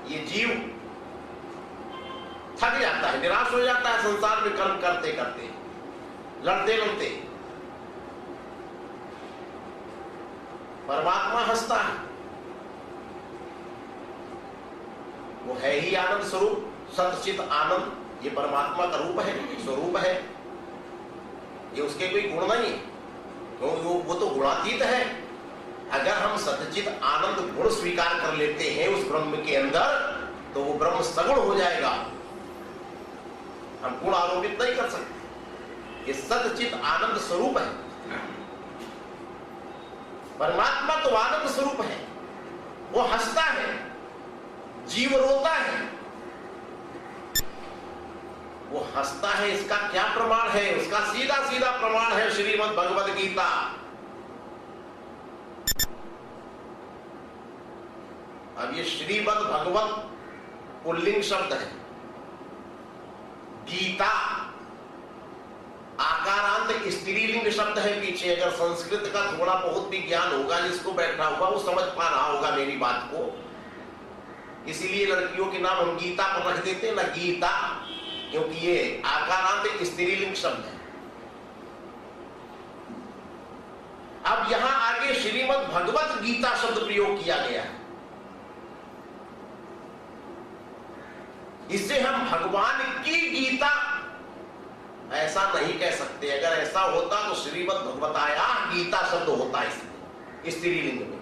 ये जीव थक जाता है, निराश हो जाता है संसार में कर्म करते करते, लड़ते लड़ते। परमात्मा हंसता है, वो है ही आनंद स्वरूप, सतचित आनंद। ये परमात्मा का रूप है, स्वरूप है, ये उसके कोई गुण नहीं है, क्यों? वो तो गुणातीत है। अगर हम सतचित आनंद गुण स्वीकार कर लेते हैं उस ब्रह्म के अंदर, तो वो ब्रह्म सगुण हो जाएगा। हम गुण आरोपित नहीं कर सकते। ये सतचित आनंद स्वरूप है। परमात्मा तो आनंद स्वरूप है, वो हंसता है, जीव रोता है, वो हंसता है। इसका क्या प्रमाण है? उसका सीधा सीधा प्रमाण है श्रीमद् भगवद गीता। अब ये श्रीमद् भगवत पुल्लिंग शब्द है, गीता आकारांत स्त्रीलिंग शब्द है पीछे। अगर संस्कृत का थोड़ा बहुत भी ज्ञान होगा, जिसको बैठा हुआ वो समझ पा रहा होगा मेरी बात को। इसीलिए लड़कियों के नाम हम गीता पर रख देते हैं ना, गीता, क्योंकि ये आकारांत स्त्रीलिंग शब्द है। अब यहां आगे श्रीमद् भगवत गीता शब्द प्रयोग किया गया है। इससे हम भगवान की गीता ऐसा नहीं कह सकते। अगर ऐसा होता तो श्रीमद् भगवताया गीता शब्द होता इसमें, स्त्रीलिंग में।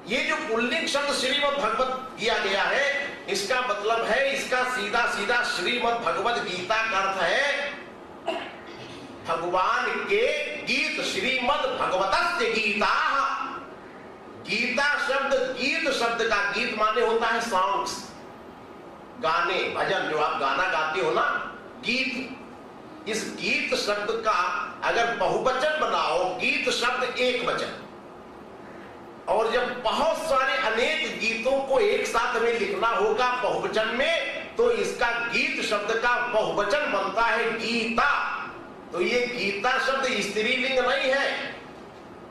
ये जो पुल्लिंग शब्द श्रीमद् भगवत किया गया है, इसका मतलब है, इसका सीधा सीधा श्रीमद् भगवद गीता का अर्थ है भगवान के गीत। श्रीमद् भगवतस्य गीता। गीता शब्द, गीत शब्द का, गीत माने होता है सॉन्ग्स, गाने, भजन, जो आप गाना गाते हो ना, गीत। इस गीत शब्द का अगर बहुवचन बनाओ, गीत शब्द एक वचन, और जब बहुत सारे अनेक गीतों को एक साथ में लिखना होगा बहुवचन में, तो इसका गीत शब्द का बहुवचन बनता है गीता। तो ये गीता शब्द स्त्रीलिंग नहीं है,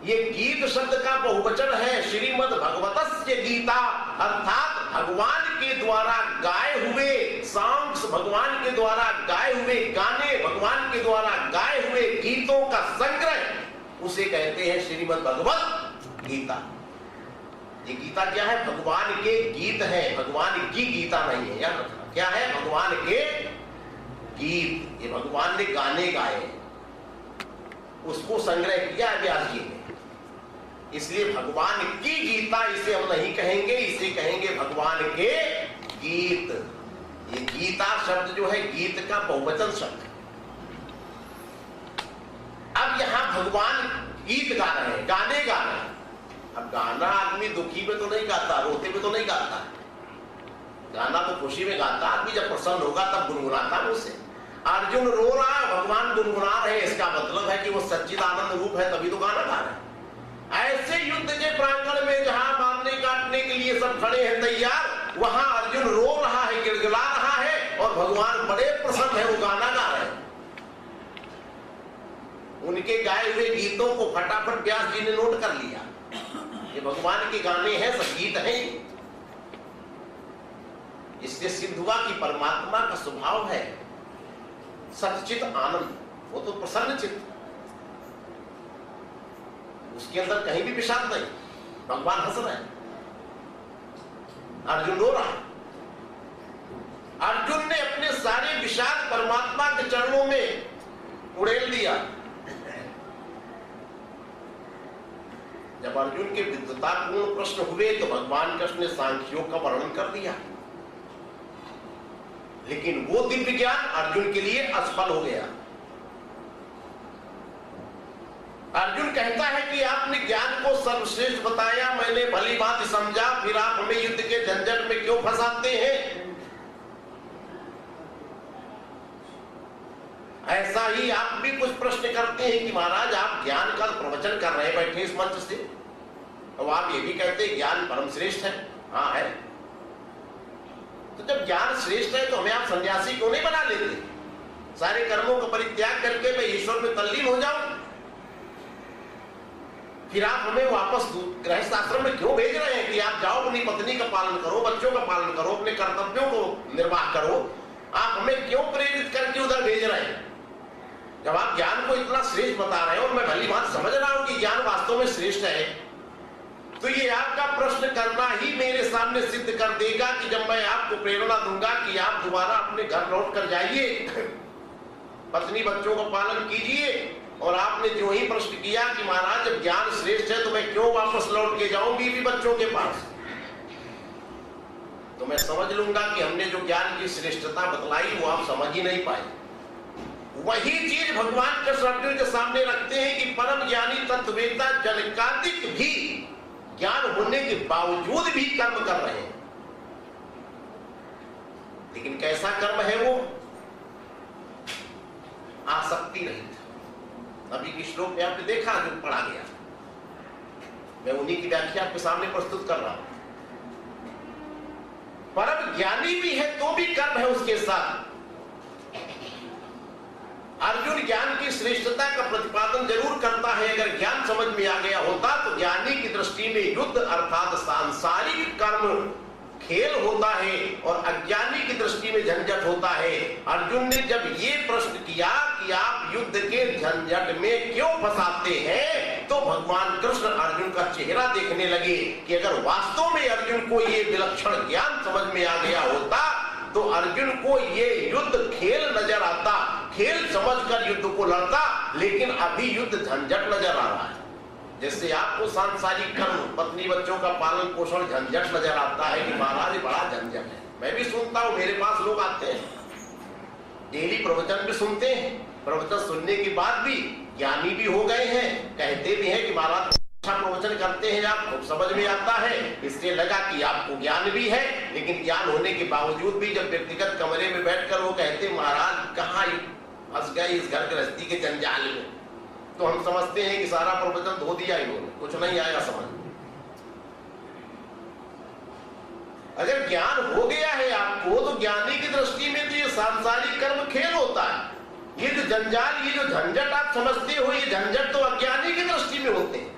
ये गीत शब्द का बहुवचन है। श्रीमद् भगवतस्य गीता, अर्थात भगवान के द्वारा गाए हुए सॉन्ग्स, भगवान के द्वारा गाए हुए गाने, भगवान के द्वारा गाए हुए गीतों का संग्रह, उसे कहते हैं श्रीमद् भगवत गीता। ये गीता क्या है? भगवान के गीत है, भगवान की गीता नहीं है। याद रखना, क्या है? भगवान के गीत। ये भगवान ने गाने गाए, उसको संग्रह किया है व्यास जी ने। इसलिए भगवान की गीता इसे हम नहीं कहेंगे, इसे कहेंगे भगवान के गीत। ये गीता शब्द जो है गीत का बहुवचन शब्द है। अब यहां भगवान गीत गा रहे हैं, गाने गा रहे हैं। अब गाना आदमी दुखी में तो नहीं गाता, रोते में तो नहीं गाता। गाना तो खुशी में गाता आदमी, जब प्रसन्न होगा तब गुनगुनाता है उसे। अर्जुन रो रहा है, भगवान गुनगुना रहे हैं, इसका मतलब है कि वो सच्चिदानंद रूप है, तभी तो गाना गा रहे हैं। ऐसे युद्ध के प्रांगण में जहां मारने काटने के लिए सब खड़े हैं तैयार, वहां अर्जुन रो रहा है, गिड़गिड़ा रहा है, और भगवान बड़े प्रसन्न है, वो गाना गा रहे हैं। उनके गाए हुए गीतों को फटाफट व्यास जी ने नोट कर लिया। ये भगवान के गाने हैं, संगीत है। इससे सिद्ध हुआ कि परमात्मा का स्वभाव है सच्चित आनंद, वो तो प्रसन्न चित्त, उसके अंदर कहीं भी विषाद नहीं। भगवान हंस रहे हैं, अर्जुन रो रहा है। अर्जुन ने अपने सारे विषाद परमात्मा के चरणों में उड़ेल दिया। जब अर्जुन के विद्वतापूर्ण प्रश्न हुए तो भगवान कृष्ण ने सांख्यों का वर्णन कर दिया, लेकिन वो दिव्य ज्ञान अर्जुन के लिए असफल हो गया। अर्जुन कहता है कि आपने ज्ञान को सर्वश्रेष्ठ बताया, मैंने भली बात समझा, फिर आप हमें युद्ध के झंझट में क्यों फंसाते हैं? ऐसा ही आप भी कुछ प्रश्न करते हैं कि महाराज आप ज्ञान का प्रवचन कर रहे हैं बैठे इस मंच से, तो आप ये भी कहते हैं ज्ञान परम श्रेष्ठ है। हाँ है, तो जब ज्ञान श्रेष्ठ है तो हमें आप सन्यासी क्यों नहीं बना लेते? सारे कर्मों का परित्याग करके मैं ईश्वर में तल्लीन हो जाऊं, फिर आप हमें वापस गृहस्थ आश्रम में क्यों भेज रहे हैं कि आप जाओ, अपनी पत्नी का पालन करो, बच्चों का पालन करो, अपने कर्तव्यों को निर्वाह करो? आप हमें क्यों प्रेरित करके उधर भेज रहे हैं? जब आप ज्ञान को इतना श्रेष्ठ बता रहे हैं, और मैं भली बात समझ रहा हूं कि ज्ञान वास्तव में श्रेष्ठ है, तो ये आपका प्रश्न करना ही मेरे सामने सिद्ध कर देगा कि जब मैं आपको प्रेरणा दूंगा कि आप दोबारा अपने घर लौट कर जाइए, पत्नी बच्चों का पालन कीजिए, और आपने जो ही प्रश्न किया कि महाराज जब ज्ञान श्रेष्ठ है तो मैं क्यों वापस लौट के जाऊं बीवी बच्चों के पास, तो मैं समझ लूंगा कि हमने जो ज्ञान की श्रेष्ठता बतलाई वो आप समझ ही नहीं पाए। वही चीज भगवान कृष्ण अर्जुन के सामने रखते हैं कि परम ज्ञानी तत्ववेता जनकादिक भी ज्ञान होने के बावजूद भी कर्म कर रहे हैं, लेकिन कैसा कर्म है वो? आसक्ति रहित। अभी की श्लोक में आपने देखा जो पढ़ा गया, मैं उन्हीं की व्याख्या आपके सामने प्रस्तुत कर रहा हूं। परम ज्ञानी भी है तो भी कर्म है उसके साथ। अर्जुन ज्ञान की श्रेष्ठता का प्रतिपादन जरूर करता है। अगर ज्ञान समझ में आ गया होता तो ज्ञानी की दृष्टि में युद्ध अर्थात सांसारिक कर्म खेल होता है और अज्ञानी की दृष्टि में झंझट होता है। अर्जुन ने जब ये प्रश्न किया कि आप युद्ध के झंझट में क्यों फंसाते हैं, तो भगवान कृष्ण अर्जुन का चेहरा देखने लगे कि अगर वास्तव में अर्जुन को ये विलक्षण ज्ञान समझ में आ गया होता तो अर्जुन को ये युद्ध खेल नजर आता, खेल समझकर युद्ध को लड़ता, लेकिन अभी युद्ध झंझट नजर आ रहा है। जैसे आपको सांसारिक कर्म, पत्नी बच्चों का पालन पोषण झंझट नजर आता है कि महाराज बड़ा झंझट है। मैं भी सुनता हूं, मेरे पास लोग आते हैं, डेली प्रवचन भी सुनते हैं, प्रवचन सुनने के बाद भी ज्ञानी भी हो गए हैं, कहते भी हैं कि महाराज अच्छा प्रवचन करते हैं, आपको समझ में आता है, इसलिए लगा कि आपको ज्ञान भी है। लेकिन ज्ञान होने के बावजूद भी जब व्यक्तिगत कमरे में बैठकर वो कहते महाराज कहाँ फंस गए इस घर गृहस्थी के जंजाल में, तो हम समझते हैं कि सारा प्रवचन धो दिया इन्होंने, कुछ नहीं आया समझ। अगर ज्ञान हो गया है आपको तो ज्ञानी की दृष्टि में तो ये सांसारिक कर्म खेल होता है। ये जो जंजाल, ये जो झंझट आप समझते हो, ये झंझट तो अज्ञानी की दृष्टि में होते हैं।